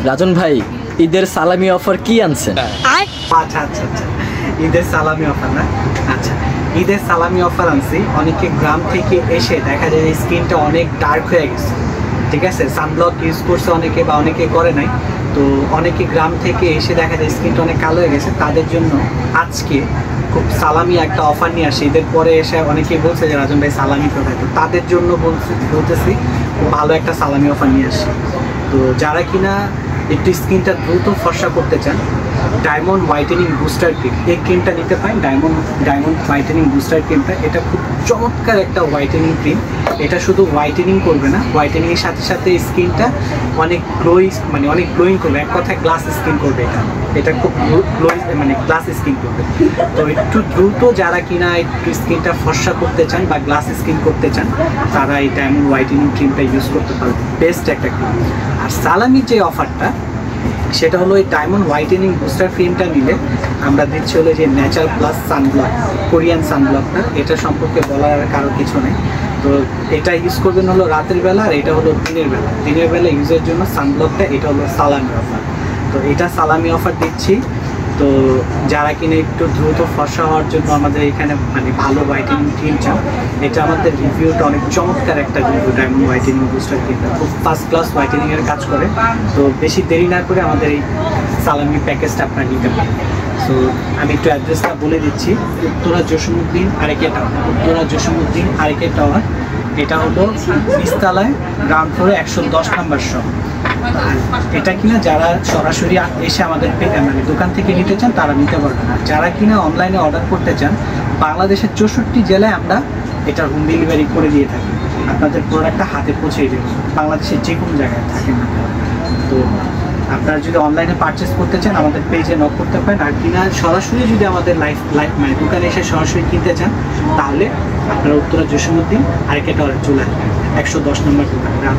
রাজন ভাই, ঈদের সালামি অফার কি আনছেন? আচ্ছা আচ্ছা আচ্ছা, ঈদের সালামি অফার না? আচ্ছা, ঈদের সালামি অফার আনছি। অনেকে গ্রাম থেকে এসে দেখা যায় স্কিনটা অনেক ডার্ক হয়ে গেছে, ঠিক আছে, সানব্লক ইউজ করছে অনেকে বা অনেকে করে নাই, তো অনেকে গ্রাম থেকে এসে দেখা যায় স্কিনটা অনেক কালো হয়ে গেছে, তাদের জন্য আজকে খুব সালামি একটা অফার নিয়ে আসে। ঈদের পরে এসে অনেকেই বলছে যে রাজন ভাই সালামি কোথায়, তো তাদের জন্য বলতেছি খুব ভালো একটা সালামি অফার নিয়ে আসি। তো যারা কিনা একটু স্কিনটা দ্রুত ফর্সা করতে চান, ডায়মন্ড হোয়াইটেনিং বুস্টার ক্রিম, এই ক্রিমটা নিতে পারেন। ডায়মন্ড হোয়াইটেনিং বুস্টার ক্রিমটা, এটা খুব চমৎকার একটা হোয়াইটেনিং ক্রিম। এটা শুধু হোয়াইটেনিং করবে না, হোয়াইটেনিংয়ের সাথে সাথে স্কিনটা অনেক অনেক গ্লোয়িং করবে, এক কথায় গ্লাস স্কিন করবে। এটা খুব গ্লোয়িং গ্লাস স্কিন করবে। তো একটু দ্রুত যারা কিনা একটু স্কিনটা ফর্সা করতে চান বা গ্লাস স্কিন করতে চান, তারা এই ডায়মন্ড হোয়াইটেনিং ক্রিমটা ইউজ করতে পারবে, বেস্ট একটা ক্রিম। আর সালামির যে অফারটা, সেটা হলো এই ডায়মন্ড হোয়াইটেনিং বুস্টার ক্রিমটা নিলে আমরা দিচ্ছি হলো যে ন্যাচার প্লাস সানব্লক, কোরিয়ান সানব্লকটা। এটা সম্পর্কে বলার কারো কিছু নেই। তো এটা ইউজ করবেন হলো রাতের বেলা, আর এটা হলো দিনের বেলা ইউজের জন্য সানব্লকটা। এটা হলো সালামি অফার। তো এটা সালামি অফার দিচ্ছি। তো যারা কিনে একটু দ্রুত ফর্সা হওয়ার জন্য আমাদের এখানে ভালো হোয়াইটেনিং ক্রিম চান, এটা আমাদের রিভিউটা অনেক চমৎকার একটা রিভিউ। ডায়মন্ড হোয়াইটেনিং বুস্টার ক্রিমটা খুব ফার্স্ট ক্লাস হোয়াইটেনিংয়ের কাজ করে। তো বেশি দেরি না করে আমাদের এই সালামি প্যাকেজটা আপনারা নিতে পারেন। সো আমি একটু অ্যাড্রেসটা বলে দিচ্ছি। উত্তরা জসীমউদ্দিন আরেকে টাওয়ার, এটা হলো নিচতলায়, গ্রাউন্ড ফ্লোরে 110 নম্বর শপ। আর এটা কিনা যারা সরাসরি এসে আমাদের দোকান থেকে নিতে চান তারা নিতে পারবেন। আর যারা কিনা অনলাইনে অর্ডার করতে চান, বাংলাদেশের 64 জেলায় আমরা এটা হোম ডেলিভারি করে দিয়ে থাকি। আপনাদের প্রোডাক্টটা হাতে পৌঁছে দেবো, বাংলাদেশের যে কোনো জায়গায় থাকেন না। তো আপনারা যদি অনলাইনে পারচেস করতে চান, আমাদের পেজে নক করতে পারেন। আর কিনা সরাসরি যদি আমাদের দোকানে এসে সরাসরি কিনতে চান, তাহলে আপনারা উত্তরা জসীমউদ্দিন আরেকে টাওয়ারে চলে আসবেন, 110 নম্বর দোকান।